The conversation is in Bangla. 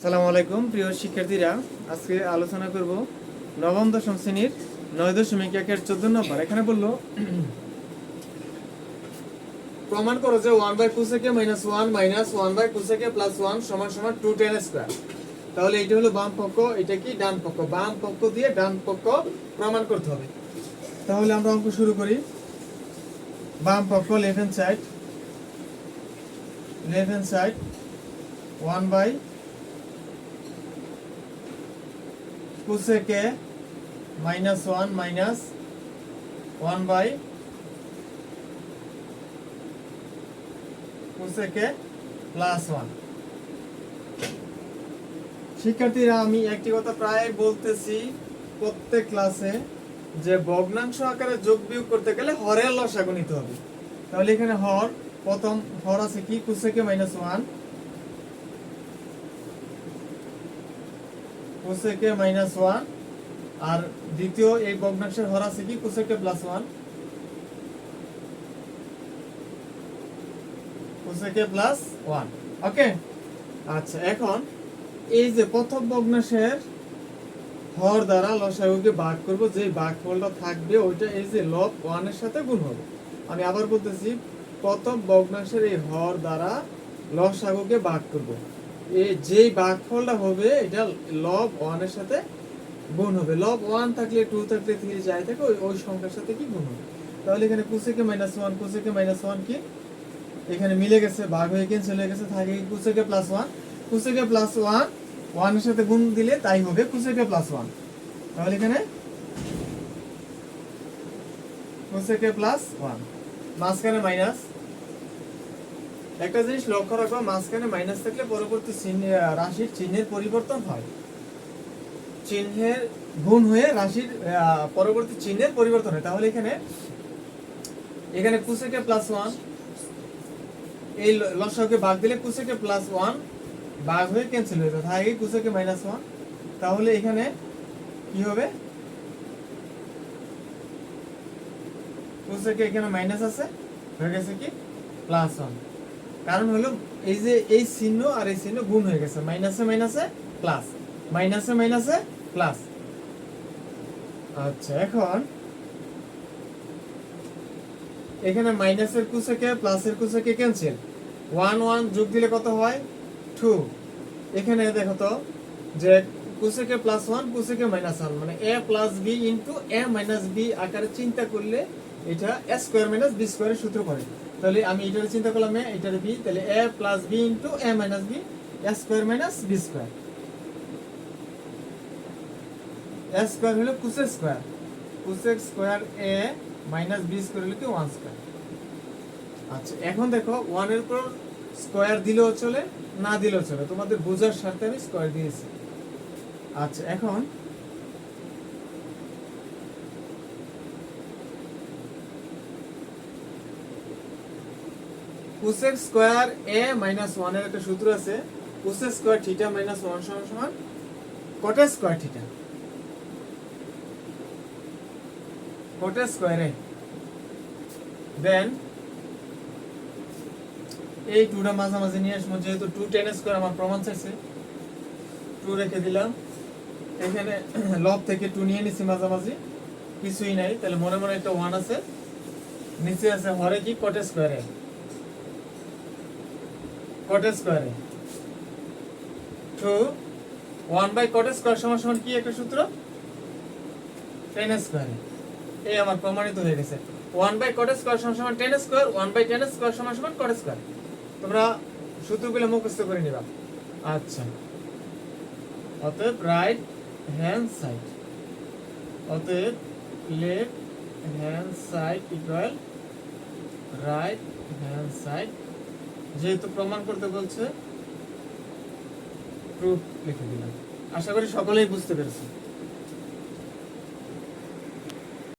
সালামু আলাইকুম প্রিয় শিক্ষার্থীরা, আজকে আলোচনা করব নবম দশম শ্রেণীর 9.1 14 নম্বর। এখানে বললো প্রমাণ করো যে 1/cosec -1 1/cosec +1 = 2 tan স্কয়ার। তাহলে এটা হলো বাম পক্ষ, এটা কি ডান পক্ষ। বাম পক্ষ দিয়ে ডান পক্ষ প্রমাণ করতে হবে। তাহলে আমরা অঙ্ক শুরু করি। বাম পক্ষ left hand side 1/cosec -1 1/cosec +1। শিক্ষার্থীরা, আমি একটি কথা প্রায় বলতেছি প্রত্যেক ক্লাসে, যে ভগ্নাংশ আকারে যোগ বিয়োগ করতে গেলে হরের লসাগু নিতে হবে। তাহলে এখানে প্রথম হর আছে কি cosec -1, cosec -1, আর দ্বিতীয় এই ভগ্নাংশের হর আছে কি cosec +1, cosec +1। ওকে, আচ্ছা, এখন এই যে প্রথম ভগ্নাংশের হর দ্বারা লসাগুকে ভাগ করব, যে ভাগফলটা থাকবে ওইটা এই যে লব 1 এর সাথে গুণ হবে। আমি আবার বলতেছি, প্রথম ভগ্নাংশের এই হর দ্বারা লসাগুকে ভাগ করব, এই যেই ভাগফলটা হবে এটা লব 1 এর সাথে গুণ হবে। লব 1 থাকলে 2 থাকলে 3 যাই থাকে ওই সংখ্যার সাথে কি গুণ হবে। তাহলে এখানে cosec -1 cosec -1 কি এখানে মিলে গেছে, ভাগ হয়ে ক্যান্সেল হয়ে গেছে, থাকে cosec +1 cosec +1 1 এর সাথে গুণ দিলে তাই হবে cosec +1। তাহলে এখানে cosec +1, মাঝখানে মাইনাস। একটা জিনিস লক্ষ্য রাখো, মাঝখানে মাইনাস থাকলে পরবর্তী রাশির চিহ্নের পরিবর্তন হয়, চিহ্নের গুণ হয়ে রাশির পরবর্তী চিহ্নের পরিবর্তন হয়। তাহলে এখানে cosec +1 এই লসাগুকে ভাগ দিলে cosec +1 ভাগ হয়ে ক্যান্সেল হয়ে যাবে, থাকে cosec -1। তাহলে এখানে কি হবে, cosec এখানে মাইনাস আছে, হয়ে গেছে কি +1। কারণ হলো এই যে এই চিহ্ন আর এই চিহ্ন গুণ হয়ে গেছে, মাইনাসে মাইনাসে প্লাস, মাইনাসে মাইনাসে প্লাস। আচ্ছা, এখন এখানে মাইনাসের cosec প্লাসের cosec ক্যান্সেল, 1 1 যোগ দিলে কত হয় 2। এখানে দেখো তো যে cosec +1 cosec -1 মানে a + b * a - b আকারে চিন্তা করলে এটা a² - b² এর সূত্র করে। তাহলে আমি এটার চিন্তা করলাম a, এটার b, তাহলে a + b * a - b a² - b²। a² হলো cosec square, cosec square a - b² হলো কি 1²। আচ্ছা, এখন দেখো 1 এর উপর স্কয়ার দিলেও চলে, না দিলেও চলে, তোমাদের বোঝার স্বার্থে আমি স্কয়ার দিয়েছি। আচ্ছা, এখন cosec স্কয়ার a - 1 এর একটা সূত্র আছে, cosec square θ - 1 = cot square θ, cot square a। Then এই 2টা মাঝামাঝি নিয়ে আসবো, যেহেতু 2 tan স্কয়ার আমার প্রমাণ চাইছে, 2 রেখে দিলাম। এখানে লব থেকে 2 নিয়ে নিছি, মাঝামাঝি কিছুই নাই, তাহলে মনে মনে একটা 1 আছে, নিচে আছে হরে কি cot square a, cot square a 2 1/cot square = কি একটা সূত্র, tan স্কয়ার a। এই আমার প্রমাণিত হয়ে গেছে, 1/cot square = tan square, 1/tan square = cot square. তোমরা সূত্রগুলো মুখস্থ করে নিবা। আচ্ছা, অতএব রাইট হ্যান্ড সাইড, অতএব left hand side equal right hand side. যেহেতু প্রমাণ করতে বলছে, প্রুফ লিখে দিলাম। আশা করি সকলেই বুঝতে পেরেছে।